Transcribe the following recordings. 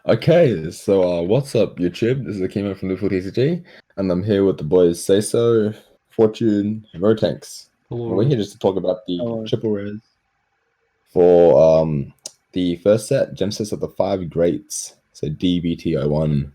Okay, so what's up, YouTube? This is Akimo from Liverpool TCG, and I'm here with the boys Seiso, Fortune, and Rotenks. And we're Hello. here just to talk about the Oh, triple rares for the first set, gem sets of the five greats. So DBT01.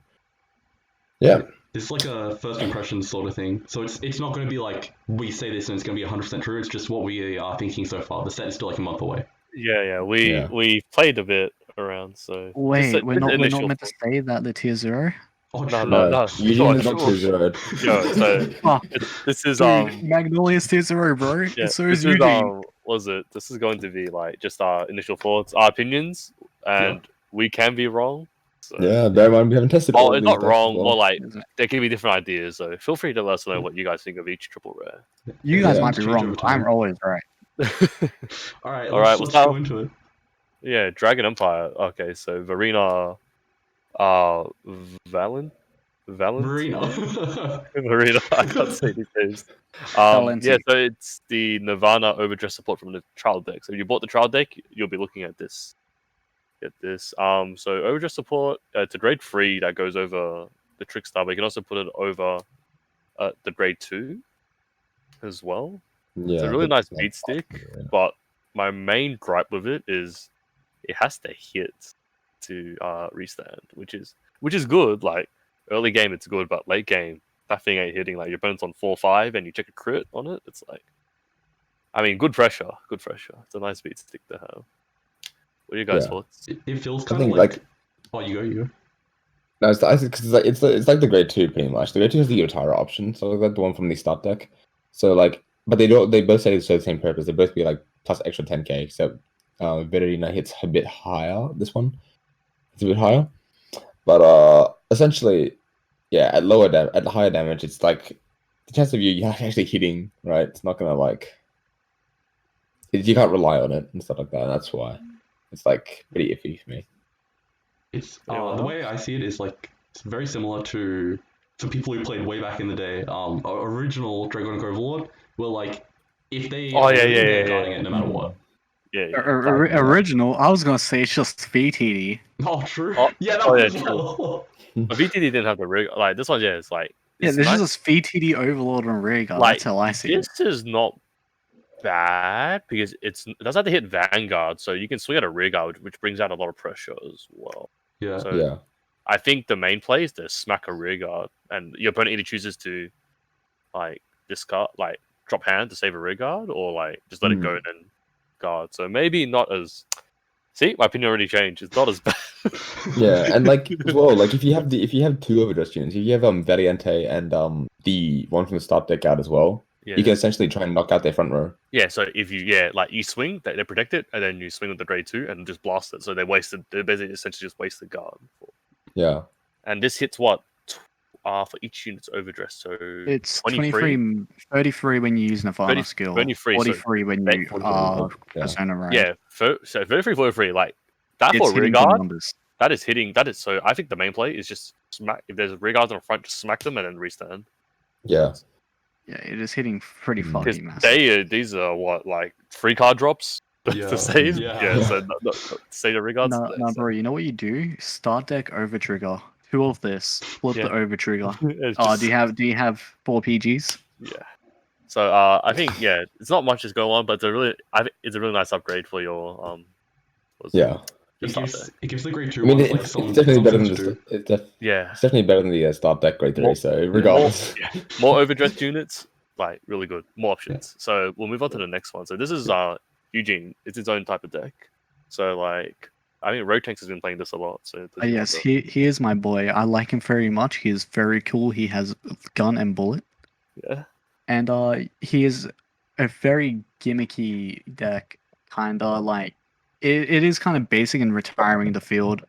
Yeah, It's like a first impression sort of thing. So it's not going to be like we say this and it's going to be 100% true. It's just what we are thinking so far. The set is still like a month away. Yeah. Yeah. We played a bit around, so wait, we're not initial meant to thought. say that the tier 0? Oh, No, true. no. Eugene is Sure, not sure. tier zeroed. Yo, so Oh, this is dude, Magnolia's tier 0, bro. yeah, And so this is is Eugene. was it? This is going to be like just our initial thoughts, our opinions, and we can be wrong. So. Yeah, bear in mind we haven't tested all Oh, of it's these not decks wrong. as well. More like there can be different ideas. So feel free to let us know what you guys think of each triple rare. You guys Yeah. might be Change wrong, over but I'm time. always right. All right, All right, let's well, go into it. Yeah, Dragon Empire. Okay, so Varina, Valent. Marina. Marina, I can't say these names. Valenti. Yeah, so it's the Nirvana overdress support from the trial deck. So if you bought the trial deck, you'll be looking at this. Get this. So overdress support, it's a grade 3 that goes over the Trickstar, but you can also put it over the grade 2 as well. Yeah, It's a really but nice not beat stick, possible, yeah. but my main gripe with it is it has to hit to restand, which is good. Like early game, it's good, but late game, that thing ain't hitting. Like your opponent's on 4-5, and you check a crit on it. It's like, I mean, good pressure, good pressure. It's a nice beat stick to have. What are you guys' Yeah. thoughts? It feels I kind of think like. Oh, you go. No, it's like the grade 2 pretty much. The grade 2 is the Utara option, so like the one from the start deck. So like, but they both say the same purpose. They both be like plus extra 10k. Except Verina hits a bit higher. This one, it's a bit higher. But essentially, yeah, at higher damage, it's like the chance of you actually hitting, right? It's not gonna like you can't rely on it and stuff like that. And that's why it's like pretty iffy for me. It's the way I see it is like it's very similar to people who played way back in the day. Original Dragonic Overlord were like if they they're guarding it no matter what. Yeah. Original, I was gonna say it's just VTD. Oh, true. Oh, Yeah, that oh, was yeah, well. But VTD didn't have the rig. Like this one, yeah, it's like Yeah, this nice. is just VTD Overlord and Rhaegar. Like, That's how I see it. This is not bad because it doesn't have to hit Vanguard, so you can swing at a rear guard, which brings out a lot of pressure as well. Yeah. So Yeah. I think the main play is to smack a rear guard, and your opponent either chooses to like discard, like drop hand to save a rear guard, or like just let it go and then guard. So maybe not as. See, my opinion already changed. It's not as bad. Yeah, and like as well, like if you have two overdress units, if you have Valiente and the one from the start deck out as well, Yeah. you can essentially try and knock out their front row. Yeah, so if you swing, they protect it, and then you swing with the grade 2 and just blast it. So they basically essentially just wasted guard. Yeah. And this hits what? For each unit's overdress. So It's 23, 33 when you use Nirvana skill, 23, 43 when you are Persona Round. Yeah, so 33, 43, like that It's for rear hitting good guard, numbers. that is hitting. That is so. I think the main play is just smack. If there's rear guards on the front, just smack them and then restand. Yeah. Yeah, it is hitting pretty Because fucking massive. these are what, like 3 card drops to save. Yeah. So save the rear guards. No, bro, you know what you do? Start deck over trigger. 2 of this. Flip the over trigger. Do you have 4 PGs? Yeah. So I think it's not much is going on, but it's a really nice upgrade for your Yeah. It gives the grade 2 I mean, ones, it's like definitely better than it's it's definitely better than the start deck grade 3. So regardless, more overdressed units, like really good, more options. So we'll move on to the next one. So this is Eugene. It's its own type of deck. So like I think Rotenks has been playing this a lot. So Yes, he is my boy. I like him very much. He is very cool. He has gun and bullet. Yeah. And he is a very gimmicky deck, kinda like it is kind of basic and retiring the field,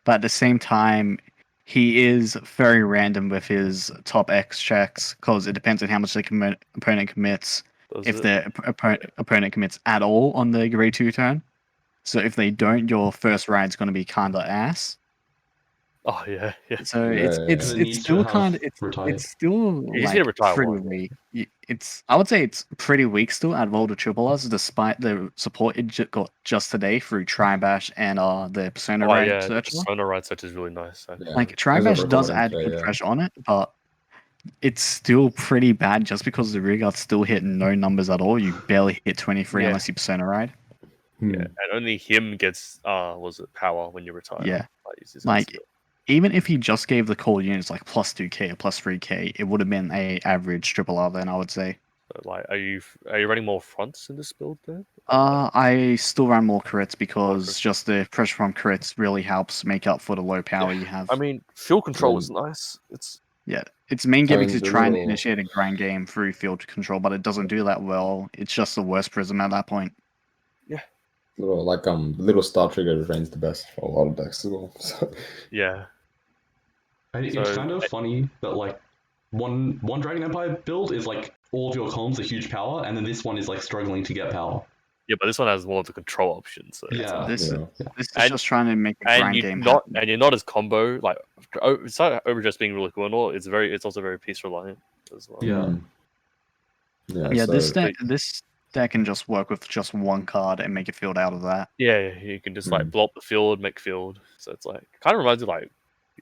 but at the same time, he is very random with his top X checks because it depends on how much the opponent commits. If the opponent commits at all on the grade 2 turn. So if they don't, your first ride's going to be kinda ass. Oh yeah, yeah. So Yeah, it's The it's need still to kind have of retired. it's still He's gonna like retire pretty one. weak. It's I would say it's pretty weak still out of all the triple Rs, despite the support it got just today through Tribash and the Persona Oh Raid yeah, the search. Persona Ride search is really nice. yeah. Like As a Tribash does recording, add so, good yeah. pressure on it, but it's still pretty bad just because the rear guard's still hitting no numbers at all. You barely hit 23 Yeah. unless you Persona Ride. Yeah, and only him gets was it power when you retire. Yeah. Like, Like, even if he just gave the core units like plus 2k or plus 3k, it would have been a average triple R then, I would say. But, like, are you running more fronts in this build then? I still run more crits because crits. just the pressure from crits really helps make up for the low power you have. I mean, field control is nice. It's main gimmick mean, is the try and little- initiate a grand game through field control, but it doesn't do that well. It's just the worst prism at that point. Little star trigger remains the best for a lot of decks as well. So. yeah. It's So, kind of funny that like one Dragon Empire build is like all of your columns are huge power, and then this one is like struggling to get power. Yeah, but this one has more of the control options. So Yeah. This Yeah. is And- just trying to make a and grand you game not happen. and you're not as combo like it's not overdress being really cool and all. It's also very piece reliant as well. Yeah. Yeah, so, this deck can just work with just one card and make a field out of that. Yeah, you can just like blow up the field, make field. So it's like kind of reminds you like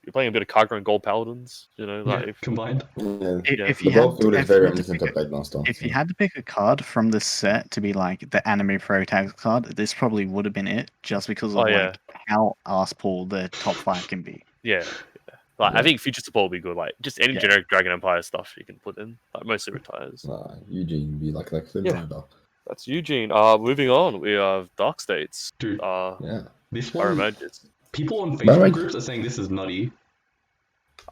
you're playing a bit of Kagura and Gold Paladins, you know, like Yeah, combined. If the you had world field is if very you had to reminiscent pick of Blade Master. If you had to pick a card from this set to be like the anime protagonist card, this probably would have been it, just because of like how ass pull the top 5 can be. yeah. Like I think future support will be good. Like just any Yeah. generic Dragon Empire stuff you can put in. Like mostly retires. Eugene be like the Yeah. driver. That's Eugene. Moving on, we have Dark States. Dude, Yeah. this Power one, Magis. people on But, Facebook like- groups are saying this is nutty.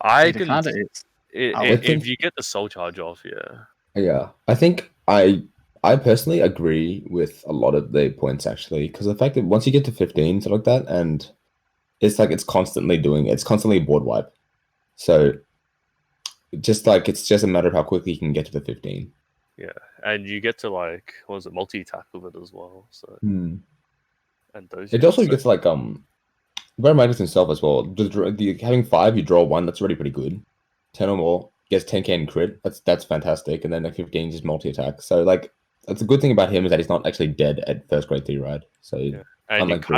I It can kind of is. if think- you get the soul charge off, yeah. Yeah, I think I personally agree with a lot of the points actually, because the fact that once you get to 15, stuff like that, and it's like it's constantly a board wipe. So just like it's just a matter of how quickly you can get to the 15. And you get to like what was it, multi attack with it as well. So and those It also gets like Bare Magus himself as well. Having 5, you draw 1. That's already pretty good. 10 or more gets 10k in crit. That's fantastic. And then like 15 is multi attack. So like that's a good thing about him is that he's not actually dead at first grade 3 ride. So and unlike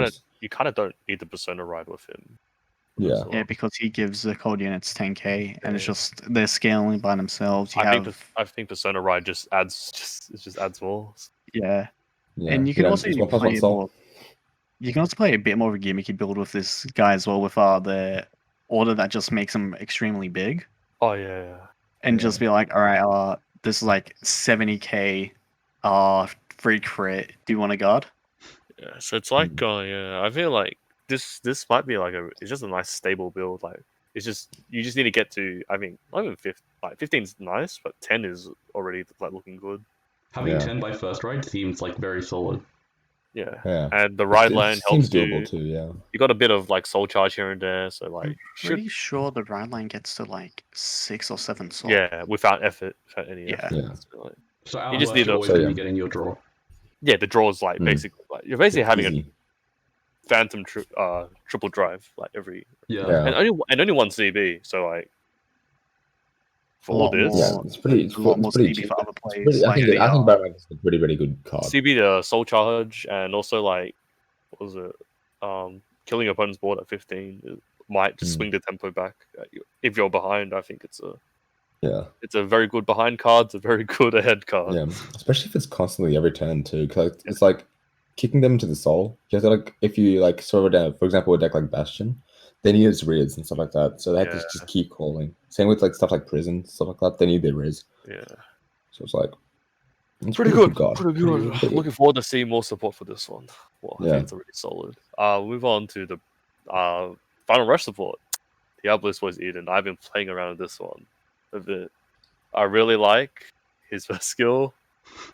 you kind of don't need the Persona ride with him. Yeah. as well. Yeah, because he gives the cold units 10k, and it's just they're scaling by themselves. I think Persona ride just adds more. Yeah, yeah. and you can also it's 1 plus 1 play soul. more. You can also play a bit more of a gimmicky build with this guy as well, with the order that just makes him extremely big, Oh yeah. and just be like, all right, this is like 70k, free crit. Do you want to guard? Yeah. So it's like I feel like this might be like it's just a nice stable build. Like it's just you just need to get to I mean not even 15 is nice, but 10 is already like looking good. Having Yeah. 10 by first ride seems like very solid. Yeah. Yeah. And the ride It land seems helps doable you. too, yeah. You got a bit of like soul charge here and there, so like I'm pretty sure the ride line gets to like 6 or 7 soul. yeah, without effort, without any Yeah. effort. Yeah. So, like, So out You just west, need you're a- always So, going to yeah. be getting your draw. yeah, the draw is like basically like you're basically having a Easy. phantom triple drive like every Yeah. Yeah. and only one CB, so like for A all lot this more. Yeah, it's pretty a lot more it's pretty CB cheap. for other It's players. pretty, like, I think Bare Magus is a pretty good card. CB the soul charge and also like what was it killing opponent's board at 15 it might just swing the tempo back at you. If you're behind. I think it's a very good behind card. It's a very good ahead card. Yeah, especially if it's constantly every turn too. Cause it's like kicking them to the soul. You have to like if you like sort of down, for example, a deck like Bastion, they need its Riz and stuff like that. So they have to just keep calling. Same with like stuff like Prison, stuff like that. They need their Riz. Yeah. So it's like it's Pretty good. card. Pretty good. Pretty good. Looking forward to seeing more support for this one. Well, I Yeah. think it's already solid. We'll move on to the Final Rush support. Diablos was Eden. I've been playing around with this one a bit. I really like his first skill.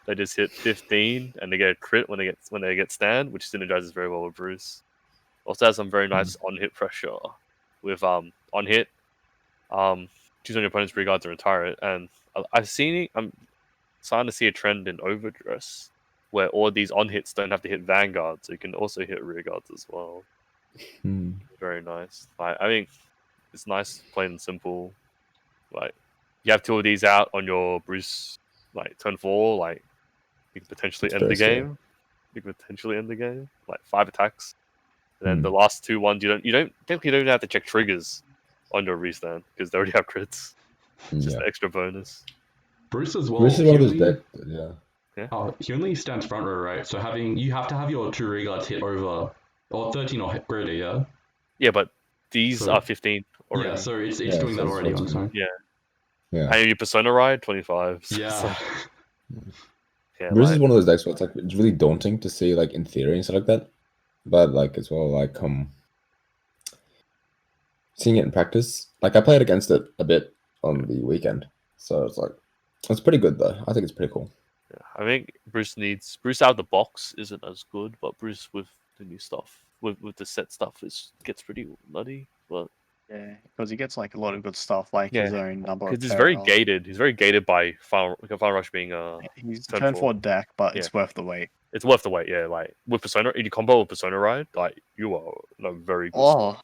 They just hit 15 and they get a crit when they get stand, which synergizes very well with Bruce. Also has some very nice on-hit pressure with on hit. Choose on your opponent's rear guard to retire it, and I'm starting to see a trend in overdress where all these on hits don't have to hit vanguard, so you can also hit rear guards as well. Very nice. I mean, It's nice, plain and simple. Like you have 2 of these out on your Bruce, like turn 4, like you can potentially end the game. You can potentially end the game. Like 5 attacks, and then the last 2 ones you don't even have to check triggers on your restand because they already have crits. It's just an extra bonus. Bruce as well. Bruce is one of those decks, yeah. He only stands front row, right? So you have to have your 2 rearguards hit over or 13 or greater, yeah. Yeah, but these are 15 already. Yeah, so it's doing that already on its own. Yeah. Yeah. And your Persona ride 25. Yeah. Yeah, Bruce is one of those decks where it's really daunting to see like in theory and stuff like that, but like as well like seeing it in practice. Like I played against it a bit on the weekend, so it's pretty good though. I think it's pretty cool. Yeah, I think Bruce out of the box isn't as good, but Bruce with the new stuff, with the set stuff, gets pretty nutty. But yeah, because he gets like a lot of good stuff, like his own number. Because he's very gated. He's very gated by Final Rush being he's turn 4 deck, but it's worth the wait. It's worth the wait. Yeah, like with Persona, if you combo with Persona Ride, like you are in a very good.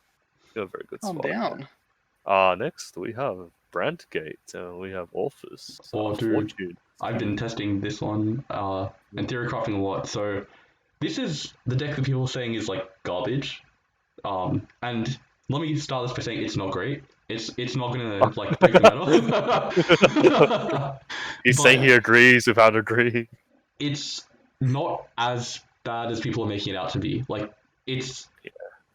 You're a very good spot. Calm down. Next we have Brandgate. We have Orphis. Fortune. I've been testing this one and theory crafting a lot. So this is the deck that people are saying is like garbage. And let me start this by saying it's not great. It's not gonna like break the meta. He's saying he agrees without agreeing. It's not as bad as people are making it out to be. Like it's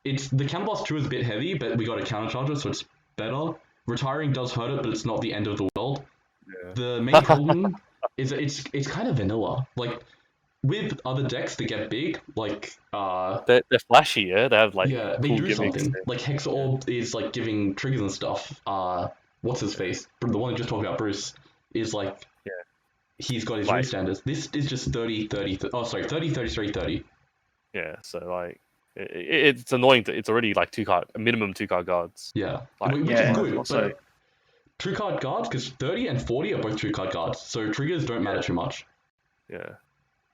the counterblast 2 is a bit heavy, but we got a countercharger, so it's better. Retiring does hurt it, but it's not the end of the world. Yeah. The main problem is that it's kind of vanilla. Like with other decks that get big, like they're flashy, yeah. They have like they cool do something. Gimmicks. Like Hex Orb is like giving triggers and stuff. What's his face? The one I just talked about, Bruce, is like he's got his ring standards. This is just 30, 30, 30, 33, 30. Yeah, so like it's annoying. It's already like a minimum 2 card guards. Yeah, like, which is good. Also, 2 card guards, because 30 and 40 are both 2 card guards, so triggers don't matter too much. Yeah.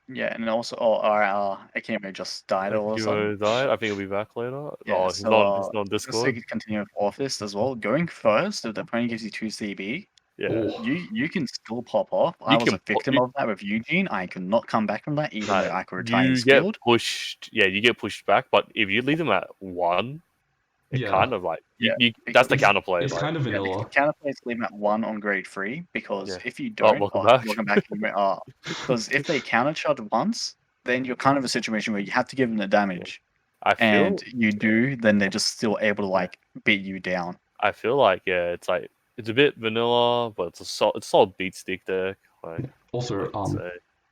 Yeah, and also our Akimo just died all of a sudden. I think he'll be back later. Yeah, he's not on Discord. So you can continue with Orphis as well. Going first, if the opponent gives you 2 CB, you can still pop off. I was a victim of that with Eugene. I could not come back from that, even though I could retire his field. You get pushed back, but if you leave them at 1, it kind of like that's the counterplay. It's kind of vanilla. The counterplay is leave them at 1 on grade 3 because if you don't, welcome back. Because if they countercharge once, then you're kind of a situation where you have to give them the damage. And you do, then they're just still able to like beat you down. I feel like it's a bit vanilla, but it's a solid beat stick deck. Like also,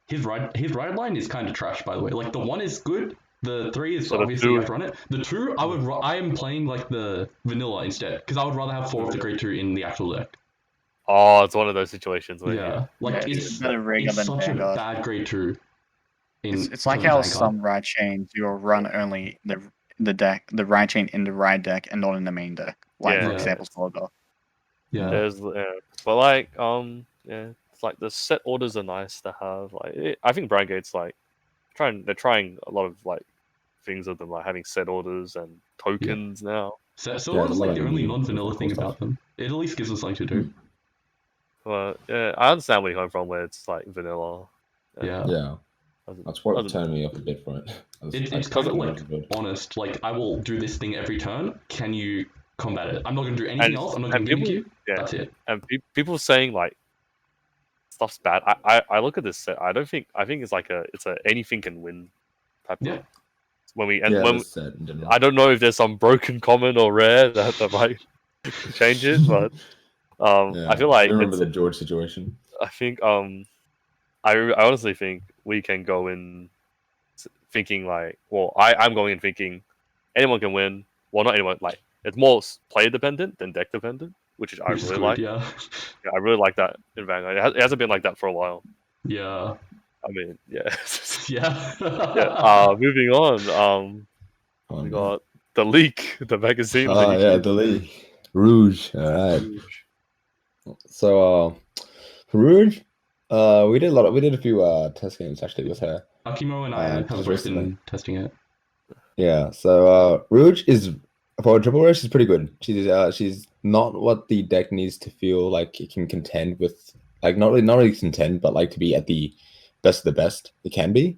his ride line is kind of trash, by the way. Like the 1 is good. The 3 is obviously you have to run it. The 2, I am playing like the vanilla instead because I would rather have 4 of the grade 2 in the actual deck. Oh, it's one of those situations where it's such a bad grade 2. It's like how some ride chains you'll run only the ride chain in the ride deck and not in the main deck. Like for example, Solgar. Yeah. But like it's like the set orders are nice to have. Like I think Brandgate's like they're trying a lot of like things with them, like having set orders and tokens now. Set orders like the only non-vanilla thing about them. It at least gives us something to do. Well, I understand where you're coming from, where it's like vanilla. Yeah. That's what turned me off a bit from it. It's kind of like honest. Like I will do this thing every turn. Can you combat it? I'm not going to do anything else. I'm not going to gimmick you. That's it. And people saying like stuff's bad. I look at this set. I think it's like it's a anything can win type of. I don't know if there's some broken common or rare that might change it, but I feel like I remember the George situation. I think I honestly think we can go in thinking like, well, I'm going in thinking anyone can win. Well, not anyone. Like it's more player dependent than deck dependent, which I really like. Yeah, I really like that in Vanguard. It hasn't been like that for a while. Yeah. I mean, yeah. Yeah. Moving on. We got the leak, the magazine. The leak. Rouge. All right. Rouge. So, Rouge. We did a few test games actually with her. Akimo and I have both been testing it. Yeah. So, Rouge is For a triple rare, she's pretty good. She's not what the deck needs to feel like it can contend with. Like not really contend, but like to be at the best of the best it can be.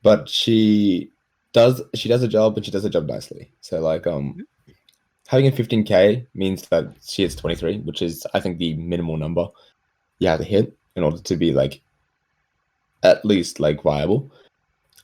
But she does a job, and she does a job nicely. So like having a 15k means that she hits 23, which is I think the minimal number you have to hit in order to be like at least like viable.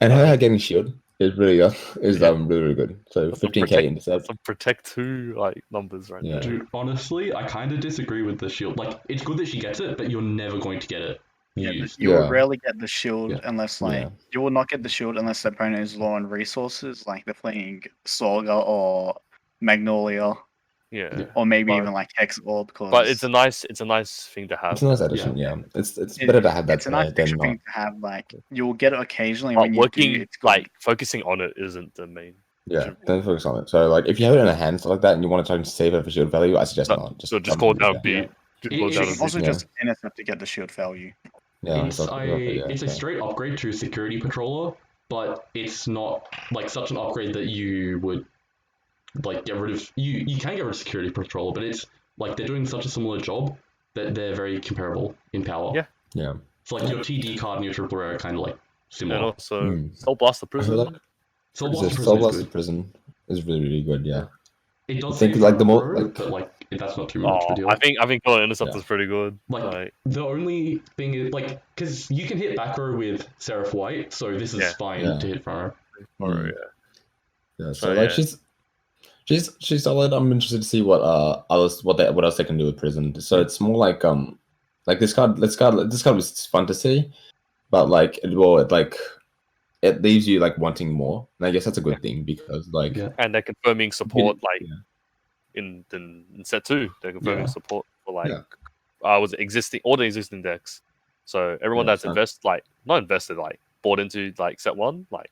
And her getting shield is really really good. So 15k intercept. Some protect 2 like numbers right there. Dude, honestly, I kind of disagree with the shield. Like, it's good that she gets it, but you're never going to get it used. You will rarely get the shield Yeah. unless you will not get the shield unless the opponent is low on resources, like they're playing Saga or Magnolia. Yeah. Or maybe even like Hex Orb. But it's a nice thing to have. It's a nice addition, yeah. It's better to have that. It's a nice extra thing to have. Like you'll get it occasionally but when you do. It's good. like focusing on it isn't the main. Yeah, don't focus on it. So like if you have it in a hand stuff like that and you want to try and save it for shield value, I suggest not. Just call down beat. Also just intercept to get the shield value. Yeah, it's a straight upgrade to Security Patroller, but it's not like such an upgrade that you would like get rid of. You can get rid of Security Patroller, but it's like they're doing such a similar job that they're very comparable in power. Yeah. So like your TD card and your triple rare are kind of like similar. And also Soul Blaster Prison. Soul Blaster Prison is really good. Yeah. It does think like the more but like that's not too much of a deal. I think Golden Intercept is pretty good. Like the only thing is like because you can hit back row with Seraph White, so this is fine to hit front row. Yeah. So like she's solid. I'm interested to see what else they can do with Prison. So it's more like this card was fun to see, but like it leaves you like wanting more, and I guess that's a good thing because like and they're confirming support in set 2. They're confirming support for like was it existing decks. So everyone that's not invested like bought into like set 1, like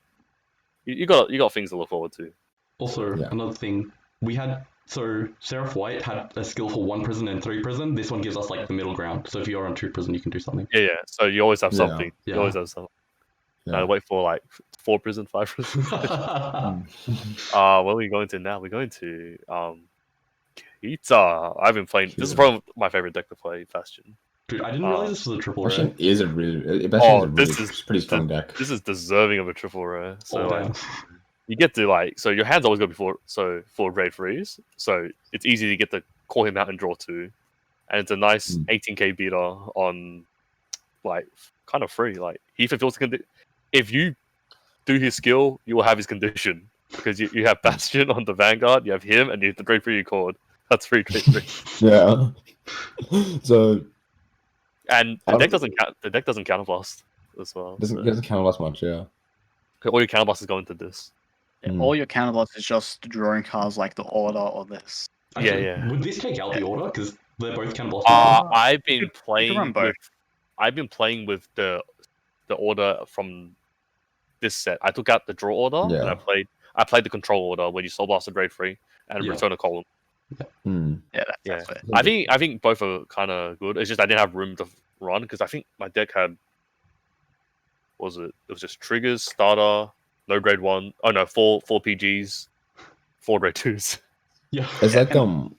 you got things to look forward to. Also, another thing we had. So Seraph White had a skill for 1 prison and 3 prison. This one gives us like the middle ground. So if you're on 2 prison, you can do something. Yeah. So you always have something. You always have something. Wait for like 4 prison, 5 prison. What are we going to now? We're going to Kita. I've been playing. This is probably my favorite deck to play, Bastion. Dude, I didn't realize this was a triple rare. Bastion is a really pretty strong deck. This is deserving of a triple rare. So you get to so your hand's always good for grade 3s. So it's easy to get to call him out and draw 2, and it's a nice 18k beater on like kind of free. Like he fulfills if you do his skill, you will have his condition because you have Bastion on the Vanguard, you have him, and you have the grade 3 you called. That's free grade 3. Yeah. So. And the deck doesn't count. The deck doesn't counterblast as well. Doesn't counterblast much, yeah. All your counterblast is going to this. All your counterblast is just drawing cards like the Order or this. Actually, would this take out the Order because they're both counterblast? I've been playing with the Order from this set. I took out the draw order and I played the control order where you soul blast a grade 3 and return a column. That's I think both are kind of good. It's just I didn't have room to run because I think my deck had it was just triggers, starter, no grade 1. Oh no, 4 PGs, 4 grade 2s. Yeah. It's like then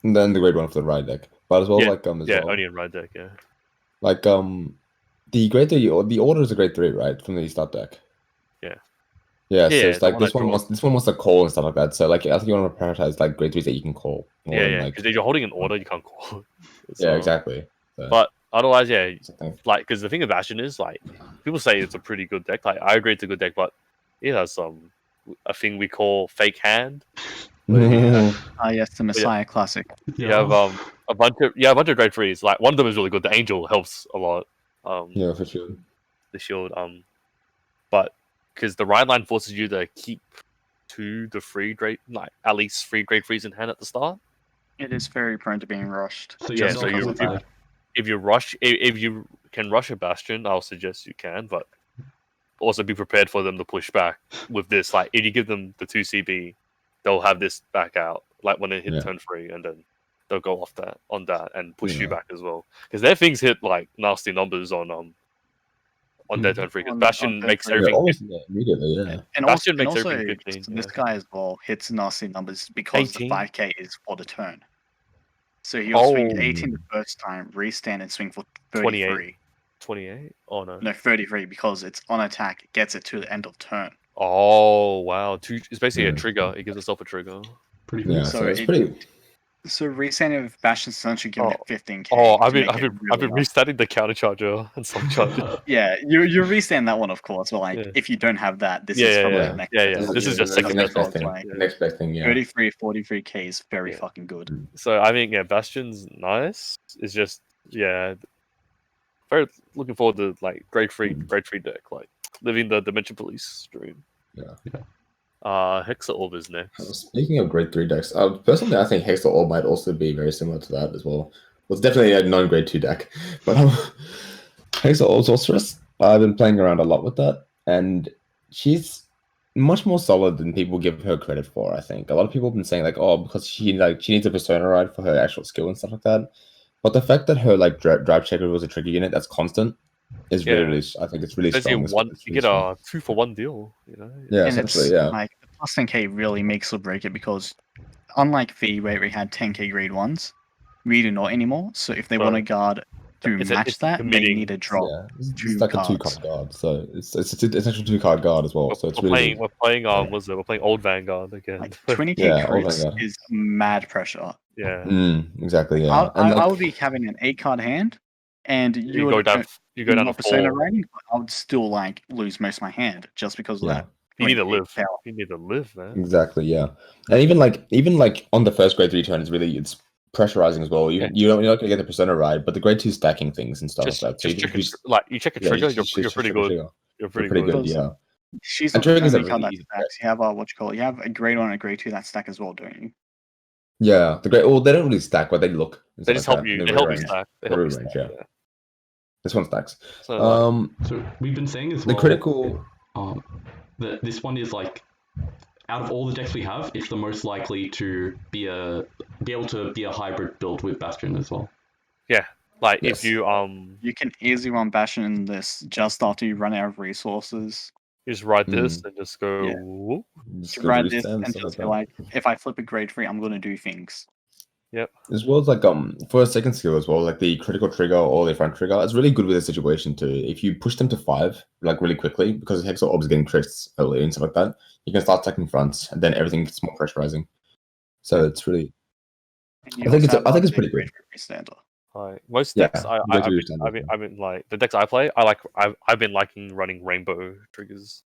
the grade 1 for the ride deck. But as well only in ride deck, Like the grade 3 the order is a grade 3, right? From the start deck. Yeah, so it's like this one wants to call and stuff like that. So like I think you want to prioritize like grade 3s that you can call. Because if you're holding an order, you can't call. Yeah, exactly. So, but otherwise, like because the thing of Bastion is like people say it's a pretty good deck. Like I agree it's a good deck, but it has a thing we call fake hand. Yes, the Messiah Classic. You have a bunch of grade 3s. Like one of them is really good. The Angel helps a lot. Yeah, for sure. The shield. But because the ride line forces you to keep 2 to 3 grade, like at least 3 grade 3s in hand at the start. It is very prone to being rushed. So if you can rush a Bastion, I'll suggest you can, but also be prepared for them to push back with this. Like if you give them the 2 CB, they'll have this back out, like when they hit turn 3, and then they'll go off on that and push you back as well. Because their things hit like nasty numbers on on their turn 3 because On Bastion turn makes 3. everything. almost immediately, yeah. And Bastion makes also everything 15. this Yeah. guy as well hits nasty numbers because 18? the 5k is for the turn. So he'll swing Oh. 18 the first time, restand and swing for 28. 33. 28? Oh no. No, 33 because it's on attack, it gets it to the end of turn. Oh wow! It's basically a Yeah. trigger. It gives itself a trigger. Pretty good. Yeah, So so it's it- pretty. So resanding with Bastion's Sun should give it 15k. Oh, I've to been make it I've been really restarting the counter charger and some charger. Yeah, you restand that one, of course. But like, Yeah. if you don't have that, this Yeah, is yeah, probably yeah. the next. Yeah, yeah. best. This is just the second next best best thing. like- The next best thing, yeah. 33, 43k is very Yeah. fucking good. So I think Bastion's nice. It's just very looking forward to like grade 3 deck, like living the Dimension Police dream. Yeah. Hexa Orb is next. Speaking of grade 3 decks, personally, I think Hexa Orb might also be very similar to that as well. Well, it's definitely a non-grade 2 deck, but Hexa Orb's Sorceress, I've been playing around a lot with that, and she's much more solid than people give her credit for. I think a lot of people have been saying like, oh, because she needs a persona ride for her actual skill and stuff like that. But the fact that her like drive checker was a trigger unit that's constant is really, I think it's really strong. You get a 2-for-1 deal, you know. Yeah, And essentially, it's yeah. like the plus 10k really makes or break it because unlike V where we had 10k grade ones, we do not anymore. So if they want to guard to match that, they need to drop. Yeah, it's two like cards. a 2-card guard, so it's essentially 2-card guard as well. So it's we're really playing we're playing Old Vanguard again. Like 20k Yeah, crits Vanguard. is mad pressure. Yeah. Exactly. Yeah, I would be having an 8-card hand, and You go down to not persona 4. rating, but I would still like lose most of my hand just because of Yeah. that. You need to 20k live. power. You need to live, man. Exactly. Yeah, and even like on the first grade 3 turn, it's pressurizing as well. You're not gonna get the persona ride, but the grade 2 stacking things and stuff Just like that. So you check a trigger, you're pretty good. You're pretty good. good. Yeah. She's And not the triggers are only card really that easy. stacks. You have what you call it. You have a grade 1 and a grade 2 that stack as well, don't you? Yeah, the great. Well, they don't really stack, but they look. and They stuff just like help that, you. and They they're help you rearranged. stack. They They're help you rearranged, stack. yeah. This one stacks. So, So we've been saying as The well critical. that this one is like out of all the decks we have, it's the most likely to be able to be a hybrid build with Bastion as well. yeah, like Yes. if you You can easily run Bastion in this just after you run out of resources. just ride this and just go. Yeah. Whoop. Just You go ride to this stand, and stuff just like be that. like, if I flip a grade 3, I'm gonna do things. Yep. As well as like for a second skill as well, like the critical trigger or the front trigger, it's really good with the situation too. If you push them to 5 like really quickly, because Hexa Orb is getting crits early and stuff like that, you can start attacking fronts, and then everything gets more pressurizing. So it's really, I think it's pretty good. Like most Yeah, decks, grade 2 standard. I've been like the decks I play. I've been liking running rainbow triggers.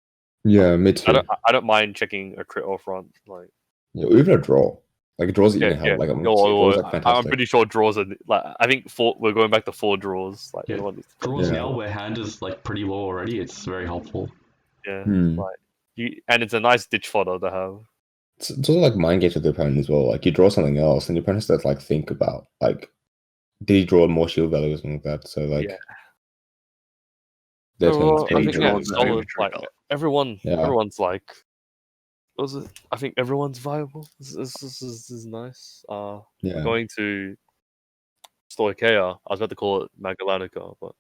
Yeah, me too. I don't mind checking a crit or front. Like Yeah, even a draw. Like draws that you can have. Like draws like fantastic. I'm pretty sure draws are like I think we're going back to 4 draws. Like Draws now where hand is like pretty low already. It's very helpful. Yeah, like and it's a nice ditch fodder to have. It's also like mind games with the opponent as well. Like you draw something else, and your opponent has to like think about like, did he draw more shield value or something like that? So like, solid. Like everyone's like, was it? I think everyone's viable. This is nice. Yeah. Going to Stoicheia. I was about to call it Magalanica, but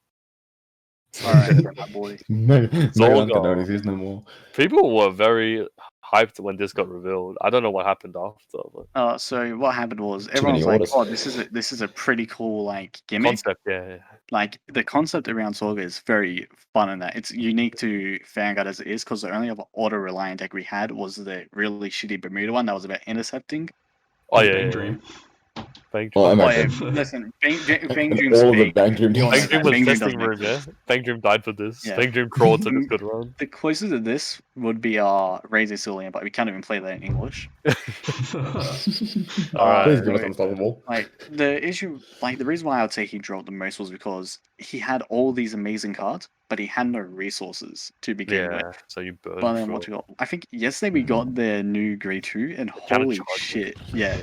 Alright, my boy. Don't exist no more. People were very hyped when this got revealed. I don't know what happened after, but so what happened was everyone's like, "Oh, this is a pretty cool like gimmick." Concept, yeah. Like the concept around Sorga is very fun in that it's unique to Vanguard as it is because the only other auto-reliant deck we had was the really shitty Bermuda one that was about intercepting. Oh yeah, Dream. Bang Oh, Dream. Listen, Bang Dream's all the big. Bang Dream. Bang Dream was Bang Dream testing doesn't room, yeah. Bang Dream died for this. Yeah. Bang Dream crawled to this good run. The closest to this would be Razor Cillian, but we can't even play that in English. Alright. Please give us Unstoppable. Like the issue, like the reason why I would say he dropped the most was because he had all these amazing cards, but he had no resources to begin with. So you burn. But then what you got? I think yesterday we got the new grade 2, and holy shit, yeah.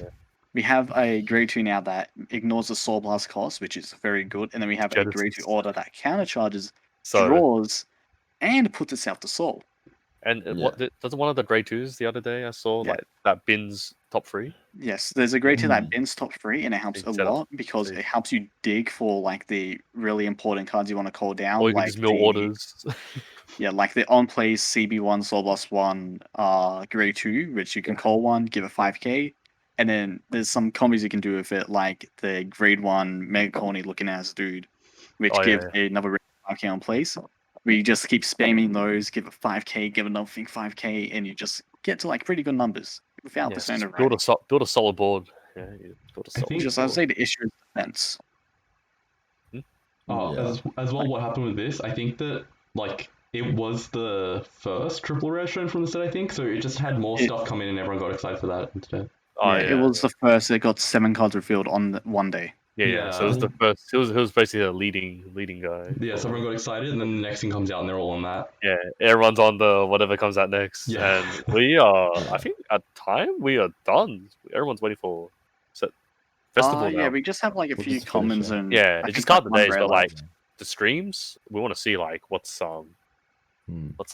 We have a grade 2 now that ignores the Soul Blast cost, which is very good, and then we have a grade 2 order that countercharges, draws, and puts itself to soul. And what doesn't one of the grade 2s the other day I saw like that bins top 3? Yes, there's a grade 2 that bins top 3, and it helps a Set up. lot because it helps you dig for like the really important cards you want to call down, Or you can like just mill the orders. yeah, like the on plays CB1 Soul Blast 1 grade 2, which you can call one, give it 5k, and then there's some combos you can do with it, like the grade 1 Mega Colony looking ass dude, which gives another 5k on plays. Where you just keep spamming those, give it 5k, give another thing 5k, and you just get to like pretty good numbers without the sound of build a solid board. Yeah, build a solid board. Just I'd say the issue is defense. As well, what happened with this? I think that like it was the first triple rare shown from the set. I think so. It just had more stuff come in, and everyone got excited for that instead. It was the first. It got 7 cards revealed on one day. Yeah. So it was the first. It was basically a leading guy. Yeah, so everyone got excited, and then the next thing comes out, and they're all on that. Yeah, everyone's on the whatever comes out next, and we are. I think at time we are done. Everyone's waiting for festival now. Yeah, we just have like a few commons and it's just count the days, but like the streams, we want to see like what's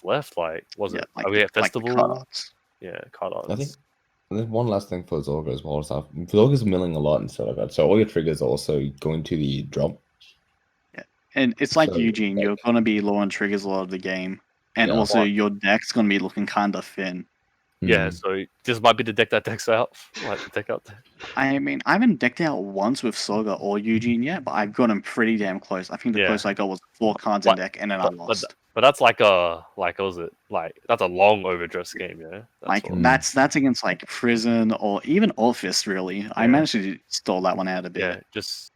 left. Like, are we at festival? Like card arts. I think there's one last thing for Zorga as well. Zorga's milling a lot and stuff like that, so all your triggers are also going to the drop. Yeah, and it's like Eugene, you're gonna be low on triggers a lot of the game, and also your deck's gonna be looking kind of thin. Yeah, so this might be the deck that decks out, like the deck out there. I mean, I haven't decked out once with Soga or Eugene yet, but I've gotten pretty damn close. I think the closest I got was 4 cards in deck, and then I lost. But that's like what was it? Like that's a long overdress game, yeah. That's against like Prison or even Orphis, really. Yeah. I managed to stall that one out a bit. That's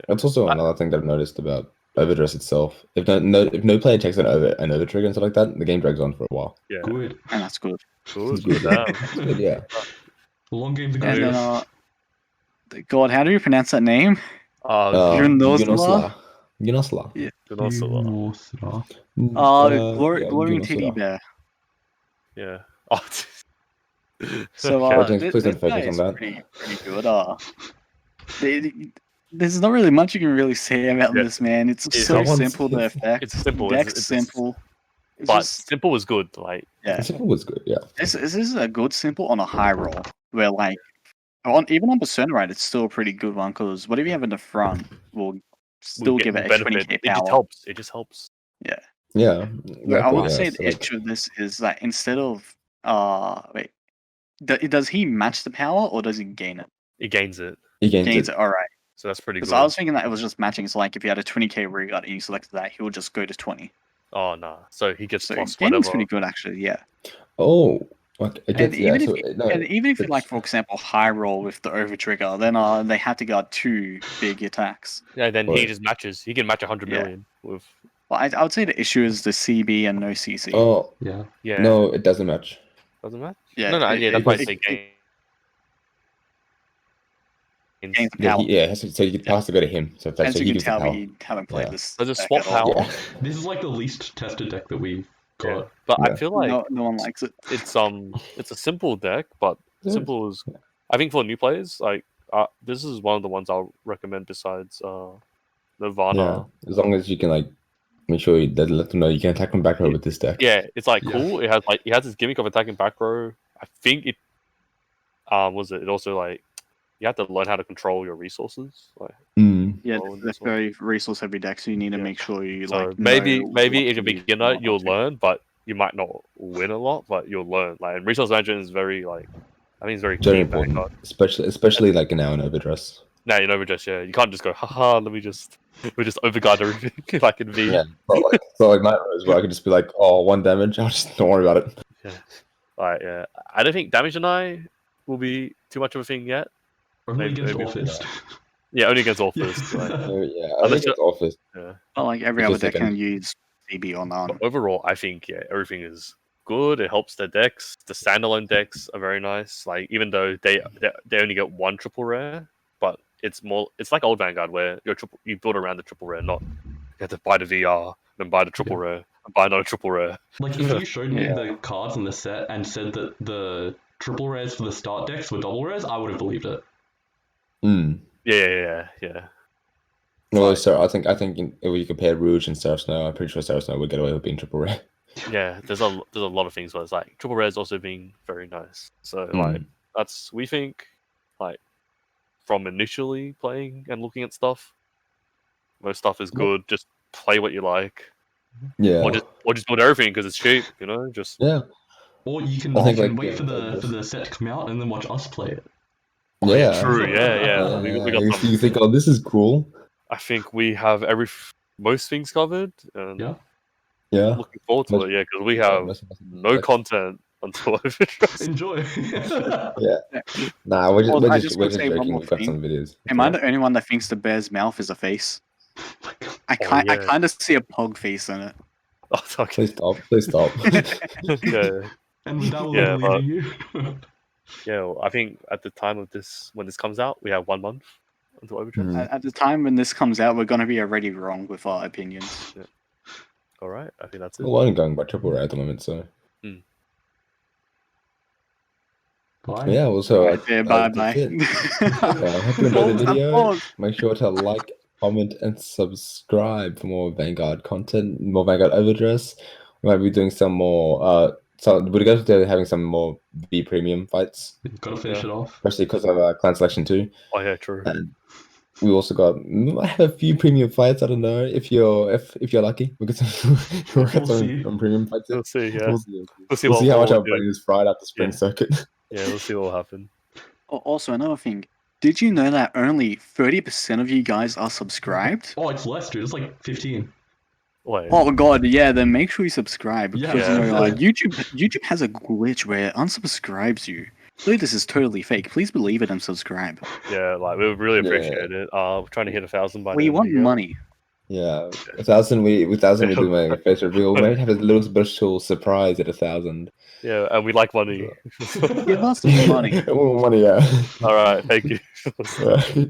also another thing that I've noticed about overdress itself. If no player takes an over trigger and stuff like that, the game drags on for a while. Yeah, good, and that's good. Good. Good, yeah. Long game to go. And then, God, how do you pronounce that name? Yunosla. Yeah. Glowing Teddy Bear. Yeah. So this guy is pretty good. There's not really much you can really say about this, man. It's so simple to affect. It's simple. Deck's simple. But simple was good. Like simple was good. Yeah. This is a good simple on a high roll where like even on Persona Ride, it's still a pretty good one because whatever you have in the front will still give it a 20k power. It just helps. Yeah. Yeah. I would say the issue of this is that instead of does he match the power or does he gain it? He gains it. He gains it. All right. So that's pretty good. Because I was thinking that it was just matching. So like if you had a 20k rig and you selected that, he would just go to 20. Oh no! So he gets plus gaining's whatever. pretty good actually. Yeah. Oh. Even if you like, for example, high roll with the over trigger, then they have to guard 2 big attacks. Yeah, then he just matches. He can match 100 million with. Well, I would say the issue is the CB and no CC. Oh yeah. No, it doesn't match. Doesn't match. Yeah. No. That's why I say game. So he has to go to him. So as you can tell, we haven't played this. Does it swap power? Yeah. This is like the least tested deck that we've got. Yeah. But I feel like no one likes it. It's a simple deck, but simple is. I think for new players, like this is one of the ones I'll recommend besides Nirvana. Yeah, as long as you can like make sure you let them know you can attack from back row with this deck. Yeah, it's like cool. It has this gimmick of attacking back row. I think it it also like you have to learn how to control your resources. Like yeah, that's very resource heavy deck, so you need to make sure you maybe if you're a beginner you'll learn, but you might not win a lot, but you'll learn. Like, and resource management is very like I think it's very important, especially like now in overdress. Now in overdress, yeah, you can't just go haha. We just overguard everything like in V. Yeah, so like night rows where I could just be like, oh, 1 damage. I'll just don't worry about it. Yeah, I don't think damage and I will be too much of a thing yet. Only against Orphis. Yeah, only against Orphis. Unless it's Orphis. Yeah. Well, like every other deck can use CB or none. But overall, I think everything is good. It helps the decks. The standalone decks are very nice. Like even though they only get 1 triple rare, but it's like old Vanguard where you build around the triple rare, not you have to buy the VR, then buy the triple rare, and buy another triple rare. Like if you showed me the cards in the set and said that the triple rares for the start decks were double rares, I would have believed it. Yeah. Well, so I think if you compare Rouge and Seraph Snow, I'm pretty sure Seraph Snow would get away with being triple rare. Yeah, there's a lot of things where it's like triple rare is also being very nice. So like we think like from initially playing and looking at stuff. Most stuff is good. Just play what you like. Yeah. Or just build everything because it's cheap. You know, just yeah. Or you can I think, like, wait for just- the set to come out and then watch us play it. oh, Yeah. true. Yeah. We got some. You think, oh, this is cool. I think we have most things covered. And Yeah. Yeah. looking forward to Most- it. Yeah, because we have no like- content until overDress. Enjoy. Yeah. Nah, we're Well, I just just wanna say one joking. more We've got thing. some videos. Am I the only one that thinks the bear's mouth is a face? I yeah. kind of see a pog face in it. Oh, okay. Please stop. Yeah. And with that, we'll Yeah, be leaving you. Yeah, well, I think at the time of this, when this comes out, we have 1 month until overDress. Mhm. At the time when this comes out, we're going to be already wrong with our opinions. All right, I think that's it. Well, I'm going by triple rare at the moment, so. Bye. Yeah, well, so Yeah, bye that's bye. it. I hope you enjoyed the video. Make sure to like, comment, and subscribe for more Vanguard content, more Vanguard overdress. We might be doing some more. So we're going to be having some more V premium fights, Gotta finish it off. especially because of Clan Selection 2. Oh yeah, true. And we also might have a few premium fights. I don't know if you're lucky. We get some, We'll see. some premium fights. We'll see. Yeah, We'll see. we'll see We'll see how much we'll our brain is fried after spring circuit. Yeah, we'll see what will happen. Also, another thing. Did you know that only 30% of you guys are subscribed? Oh, it's less, dude. It's like 15. Wait. Oh god, yeah. Then make sure you subscribe because Yeah. you know, like, YouTube has a glitch where it unsubscribes you. So this is totally fake. Please believe it and subscribe. Yeah, like we would really appreciate it. We're trying to hit 1,000 by. We the end of want the year. money. Yeah, 1,000. We do my face reveal. We might have a little special surprise at 1,000. Yeah, and we like money. Give us some money. Money, yeah. All right, thank you. Right.